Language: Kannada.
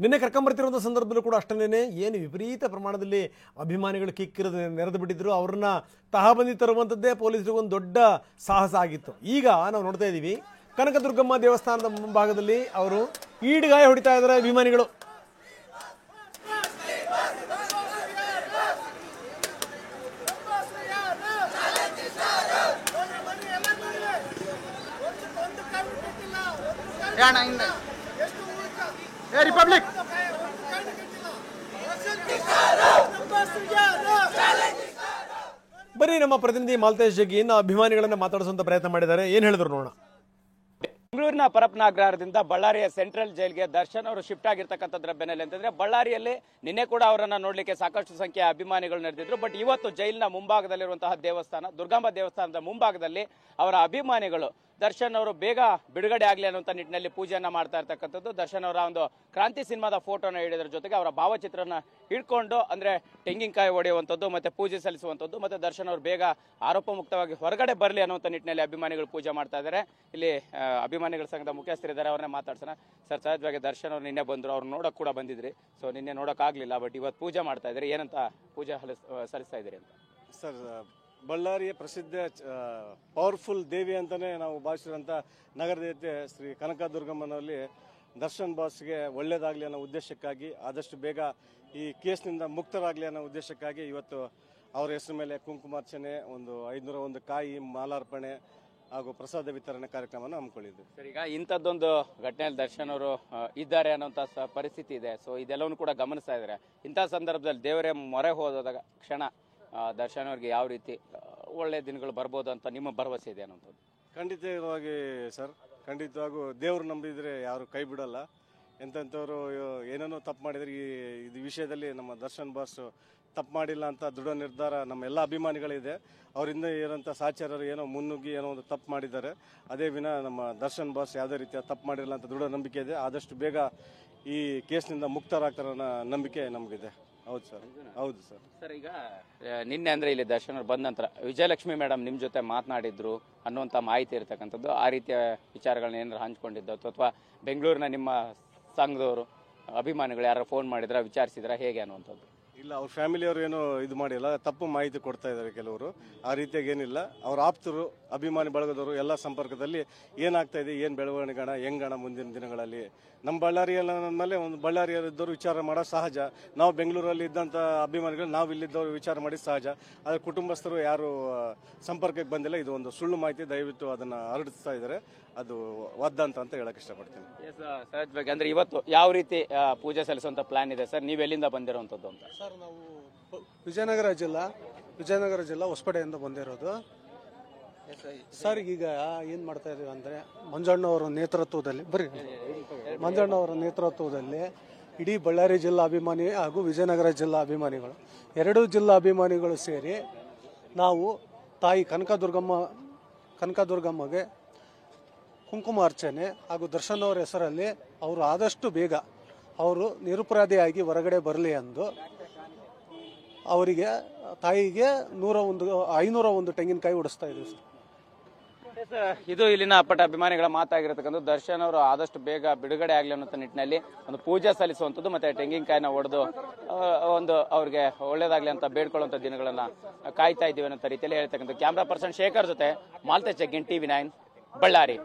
ನಿನ್ನೆ ಕರ್ಕೊಂಬರ್ತಿರುವಂಥ ಸಂದರ್ಭದಲ್ಲೂ ಕೂಡ ಅಷ್ಟೇನೆ ಏನು ವಿಪರೀತ ಪ್ರಮಾಣದಲ್ಲಿ ಅಭಿಮಾನಿಗಳು ಕಿಕ್ಕಿರೋದು ನೆರೆದು ಬಿಟ್ಟಿದ್ರು. ಅವ್ರನ್ನ ತಹಬಂದಿ ತರುವಂಥದ್ದೇ ಪೊಲೀಸರಿಗೆ ಒಂದು ದೊಡ್ಡ ಸಾಹಸ ಆಗಿತ್ತು. ಈಗ ನಾವು ನೋಡ್ತಾ ಇದ್ದೀವಿ ಕನಕದುರ್ಗಮ್ಮ ದೇವಸ್ಥಾನದ ಮುಂಭಾಗದಲ್ಲಿ ಅವರು ಈಡ್ಗಾಯ ಹೊಡಿತಾ ಇದ್ದಾರೆ ಅಭಿಮಾನಿಗಳು. ರಿಪಬ್ಲಿಕ್ ಬರೀ ನಮ್ಮ ಪ್ರತಿನಿಧಿ ಮಾಲ್ತೇಶ್ ಜಗ್ಗಿನ್ ಅಭಿಮಾನಿಗಳನ್ನ ಮಾತಾಡಿಸುವಂತ ಪ್ರಯತ್ನ ಮಾಡಿದ್ದಾರೆ. ಏನ್ ಹೇಳಿದ್ರು ನೋಡೋಣ. ಬೆಂಗಳೂರಿನ ಪರಪ್ಪನ ಅಗ್ರಹಾರದಿಂದ ಬಳ್ಳಾರಿಯ ಸೆಂಟ್ರಲ್ ಜೈಲ್ಗೆ ದರ್ಶನ್ ಅವರು ಶಿಫ್ಟ್ ಆಗಿರ್ತಕ್ಕಂಥದ್ರ ಬೆನ್ನಲ್ಲೇ ಅಂತಂದ್ರೆ ಬಳ್ಳಾರಿಯಲ್ಲಿ ನಿನ್ನೆ ಕೂಡ ಅವರನ್ನ ನೋಡ್ಲಿಕ್ಕೆ ಸಾಕಷ್ಟು ಸಂಖ್ಯೆಯ ಅಭಿಮಾನಿಗಳು ನಡೆದಿದ್ರು. ಬಟ್ ಇವತ್ತು ಜೈಲಿನ ಮುಂಭಾಗದಲ್ಲಿರುವಂತಹ ದೇವಸ್ಥಾನ ದುರ್ಗಾಂಬ ದೇವಸ್ಥಾನದ ಮುಂಭಾಗದಲ್ಲಿ ಅವರ ಅಭಿಮಾನಿಗಳು ದರ್ಶನ್ ಅವರು ಬೇಗ ಬಿಡುಗಡೆ ಆಗಲಿ ಅನ್ನುವಂಥ ನಿಟ್ಟಿನಲ್ಲಿ ಪೂಜೆಯನ್ನ ಮಾಡ್ತಾ ಇರ್ತಕ್ಕಂಥದ್ದು. ದರ್ಶನ್ ಅವರ ಒಂದು ಕ್ರಾಂತಿ ಸಿನಿಮಾದ ಫೋಟೋನ ಹಿಡಿದ್ರ ಜೊತೆಗೆ ಅವರ ಭಾವಚಿತ್ರನ ಹಿಡ್ಕೊಂಡು ಅಂದ್ರೆ ತೆಂಗಿನಕಾಯಿ ಹೊಡೆಯುವಂಥದ್ದು ಮತ್ತೆ ಪೂಜೆ ಸಲ್ಲಿಸುವಂಥದ್ದು ಮತ್ತೆ ದರ್ಶನ್ ಅವರು ಬೇಗ ಆರೋಪ ಮುಕ್ತವಾಗಿ ಹೊರಗಡೆ ಬರಲಿ ಅನ್ನುವಂಥ ನಿಟ್ಟಿನಲ್ಲಿ ಅಭಿಮಾನಿಗಳು ಪೂಜೆ ಮಾಡ್ತಾ ಇದ್ದಾರೆ. ಇಲ್ಲಿ ಅಭಿಮಾನಿಗಳ ಸಂಘದ ಮುಖ್ಯಸ್ಥರಿದ್ದಾರೆ, ಅವ್ರನ್ನೇ ಮಾತಾಡ್ಸೋಣ. ಸರ್, ಸಹಜವಾಗಿ ದರ್ಶನ್ ಅವರು ನಿನ್ನೆ ಬಂದ್ರು, ಅವ್ರು ನೋಡಕ್ ಕೂಡ ಬಂದಿದ್ರಿ. ಸೊ ನಿನ್ನೆ ನೋಡಕ್ ಆಗ್ಲಿಲ್ಲ, ಬಟ್ ಇವತ್ತು ಪೂಜೆ ಮಾಡ್ತಾ ಇದ್ರಿ. ಏನಂತ ಪೂಜೆ ಸಲ್ಲಿಸ್ತಾ ಇದ್ದೀರಿ ಅಂತ? ಸರ್, ಬಳ್ಳಾರಿಯ ಪ್ರಸಿದ್ಧ ಪವರ್ಫುಲ್ ದೇವಿ ಅಂತಾನೆ ನಾವು ಭಾವಿಸಿರುವಂಥ ನಗರ ದೇವತೆ ಶ್ರೀ ಕನಕದುರ್ಗಮ್ಮನಲ್ಲಿ ದರ್ಶನ್ ಬಾಸ್ಗೆ ಒಳ್ಳೇದಾಗಲಿ ಅನ್ನೋ ಉದ್ದೇಶಕ್ಕಾಗಿ ಆದಷ್ಟು ಬೇಗ ಈ ಕೇಸ್ನಿಂದ ಮುಕ್ತರಾಗಲಿ ಅನ್ನೋ ಉದ್ದೇಶಕ್ಕಾಗಿ ಇವತ್ತು ಅವರ ಹೆಸರು ಮೇಲೆ ಕುಂಕುಮಾರ್ಚನೆ, ಒಂದು 501 ಕಾಯಿ ಮಾಲಾರ್ಪಣೆ ಹಾಗೂ ಪ್ರಸಾದ ವಿತರಣೆ ಕಾರ್ಯಕ್ರಮವನ್ನು ಹಮ್ಮಿಕೊಂಡಿದ್ವಿ. ಸರ್, ಈಗ ಇಂಥದ್ದೊಂದು ಘಟನೆಯಲ್ಲಿ ದರ್ಶನ್ ಅವರು ಇದ್ದಾರೆ ಅನ್ನೋಂಥ ಪರಿಸ್ಥಿತಿ ಇದೆ. ಸೊ ಇದೆಲ್ಲವನ್ನು ಕೂಡ ಗಮನಿಸ್ತಾ ಇದ್ದಾರೆ. ಇಂಥ ಸಂದರ್ಭದಲ್ಲಿ ದೇವರೇ ಮೊರೆ ಹೋದಾಗ ಕ್ಷಣ ದರ್ಶನ್ ಅವ್ರಿಗೆ ಯಾವ ರೀತಿ ಒಳ್ಳೆ ದಿನಗಳು ಬರ್ಬೋದು ಅಂತ ನಿಮ್ಮ ಭರವಸೆ ಇದೆ ಅನ್ನೋಂಥದ್ದು? ಖಂಡಿತವಾಗಿ ಸರ್, ಖಂಡಿತವಾಗೂ ದೇವ್ರು ನಂಬಿದ್ರೆ ಯಾರು ಕೈ ಬಿಡಲ್ಲ. ಎಂಥವ್ರು ಏನೇನೋ ತಪ್ಪು ಮಾಡಿದ್ರೆ ಈ ವಿಷಯದಲ್ಲಿ ನಮ್ಮ ದರ್ಶನ್ ಬಾಸ್ ತಪ್ಪು ಮಾಡಿಲ್ಲ ಅಂತ ದೃಢ ನಿರ್ಧಾರ ನಮ್ಮ ಎಲ್ಲ ಅಭಿಮಾನಿಗಳಿದೆ. ಅವರಿಂದ ಇರೋಂಥ ಸಹಚರರು ಏನೋ ಮುನ್ನುಗ್ಗಿ ಏನೋ ಒಂದು ತಪ್ಪು ಮಾಡಿದ್ದಾರೆ. ಅದೇ ವಿನ ನಮ್ಮ ದರ್ಶನ್ ಬಾಸ್ ಯಾವುದೇ ರೀತಿಯ ತಪ್ಪು ಮಾಡಿಲ್ಲ ಅಂತ ದೃಢ ನಂಬಿಕೆ ಇದೆ. ಆದಷ್ಟು ಬೇಗ ಈ ಕೇಸ್ನಿಂದ ಮುಕ್ತರಾಗ್ತಾರ ಅನ್ನೋ ನಂಬಿಕೆ ನಮಗಿದೆ. ಹೌದು ಸರ್, ಹೌದು ಸರ್. ಸರ್, ಈಗ ನಿನ್ನೆ ಅಂದ್ರೆ ಇಲ್ಲಿ ದರ್ಶನ್ ಅವ್ರು ಬಂದ ನಂತರ ವಿಜಯಲಕ್ಷ್ಮಿ ಮೇಡಮ್ ನಿಮ್ ಜೊತೆ ಮಾತನಾಡಿದ್ರು ಅನ್ನುವಂಥ ಮಾಹಿತಿ ಇರತಕ್ಕಂಥದ್ದು, ಆ ರೀತಿಯ ವಿಚಾರಗಳನ್ನ ಏನಾದ್ರು ಹಂಚ್ಕೊಂಡಿದ್ದು ಅಥವಾ ಬೆಂಗಳೂರಿನ ನಿಮ್ಮ ಸಂಘದವರು ಅಭಿಮಾನಿಗಳು ಯಾರು ಫೋನ್ ಮಾಡಿದ್ರ, ವಿಚಾರಿಸಿದ್ರ, ಹೇಗೆ ಅನ್ನುವಂಥದ್ದು? ಇಲ್ಲ, ಅವ್ರ ಫ್ಯಾಮಿಲಿಯವರು ಏನೋ ಇದು ಮಾಡಿಲ್ಲ, ತಪ್ಪು ಮಾಹಿತಿ ಕೊಡ್ತಾ ಇದ್ದಾರೆ ಕೆಲವರು. ಆ ರೀತಿಯಾಗಿ ಏನಿಲ್ಲ. ಅವ್ರ ಆಪ್ತರು, ಅಭಿಮಾನಿ ಬಳಗದವರು ಎಲ್ಲ ಸಂಪರ್ಕದಲ್ಲಿ ಏನಾಗ್ತಾ ಇದೆ, ಏನು ಬೆಳವಣಿಗೆಣ ಹೆಂಗಣ ಮುಂದಿನ ದಿನಗಳಲ್ಲಿ ನಮ್ಮ ಬಳ್ಳಾರಿಯಲ್ಲಿ ಒಂದು ಬಳ್ಳಾರಿಯಲ್ಲಿದ್ದವರು ವಿಚಾರ ಮಾಡೋದು ಸಹಜ. ನಾವು ಬೆಂಗಳೂರಲ್ಲಿ ಇದ್ದಂಥ ಅಭಿಮಾನಿಗಳು ನಾವು ಇಲ್ಲಿದ್ದವರು ವಿಚಾರ ಮಾಡಿ ಸಹಜ. ಆದರೆ ಕುಟುಂಬಸ್ಥರು ಯಾರು ಸಂಪರ್ಕಕ್ಕೆ ಬಂದಿಲ್ಲ. ಇದು ಒಂದು ಸುಳ್ಳು ಮಾಹಿತಿ, ದಯವಿಟ್ಟು ಅದನ್ನು ಹರಡಿಸ್ತಾ ಇದ್ದಾರೆ. ಅದು ಒದ್ದಂತ ಅಂತ ಹೇಳಕ್ ಇಷ್ಟಪಡ್ತೀನಿ. ಸಹಜವಾಗಿ ಅಂದ್ರೆ ಇವತ್ತು ಯಾವ ರೀತಿ ಪೂಜೆ ಸಲ್ಲಿಸುವಂತ ಪ್ಲಾನ್ ಇದೆ ಸರ್? ನೀವು ಎಲ್ಲಿಂದ ಬಂದಿರುವಂತದ್ದು ಅಂತ? ಸರ್, ನಾವು ವಿಜಯನಗರ ಜಿಲ್ಲಾ ಹೊಸಪೇಟೆಯಿಂದ ಬಂದಿರೋದು ಸರ್. ಈಗ ಏನ್ ಮಾಡ್ತಾ ಇದೀವಿ ಅಂದ್ರೆ ಮಂಜಣ್ಣವರ ನೇತೃತ್ವದಲ್ಲಿ ಇಡೀ ಬಳ್ಳಾರಿ ಜಿಲ್ಲಾ ಅಭಿಮಾನಿ ಹಾಗೂ ವಿಜಯನಗರ ಜಿಲ್ಲಾ ಅಭಿಮಾನಿಗಳು, ಎರಡೂ ಜಿಲ್ಲಾ ಅಭಿಮಾನಿಗಳು ಸೇರಿ ನಾವು ತಾಯಿ ಕನಕದುರ್ಗಮ್ಮಗೆ ಕುಂಕುಮ ಅರ್ಚನೆ ಹಾಗೂ ದರ್ಶನ್ ಅವರ ಹೆಸರಲ್ಲಿ ಅವರು ಆದಷ್ಟು ಬೇಗ ಅವರು ನಿರಪರಾಧಿಯಾಗಿ ಹೊರಗಡೆ ಬರಲಿ ಎಂದು ಅವರಿಗೆ ತಾಯಿಗೆ 501 ತೆಂಗಿನಕಾಯಿ ಉಡಿಸ್ತಾ ಇದ್ದೀವಿ ಸರ್. ಇದು ಇಲ್ಲಿನ ಅಪ್ಪಟ ಅಭಿಮಾನಿಗಳ ಮಾತಾಗಿರತಕ್ಕಂಥ ದರ್ಶನ್ ಅವರು ಆದಷ್ಟು ಬೇಗ ಬಿಡುಗಡೆ ಆಗಲಿ ಅನ್ನೋ ನಿಟ್ಟಿನಲ್ಲಿ ಒಂದು ಪೂಜೆ ಸಲ್ಲಿಸುವಂಥದ್ದು ಮತ್ತೆ ತೆಂಗಿನಕಾಯಿನ ಒಡೆದು ಒಂದು ಅವ್ರಿಗೆ ಒಳ್ಳೇದಾಗ್ಲಿ ಅಂತ ಬೇಡ್ಕೊಳ್ಳುವಂಥ ದಿನಗಳನ್ನ ಕಾಯ್ತಾ ಇದ್ದೀವಿ ಅನ್ನೋ ರೀತಿಯಲ್ಲಿ ಹೇಳ್ತಕ್ಕಂಥ. ಕ್ಯಾಮ್ರಾ ಪರ್ಸನ್ ಶೇಖರ್ ಜೊತೆ ಮಾಲ್ತೇಶ್ ಜಗ್ಗಿನ್, TV9 ಬಳ್ಳಾರಿ.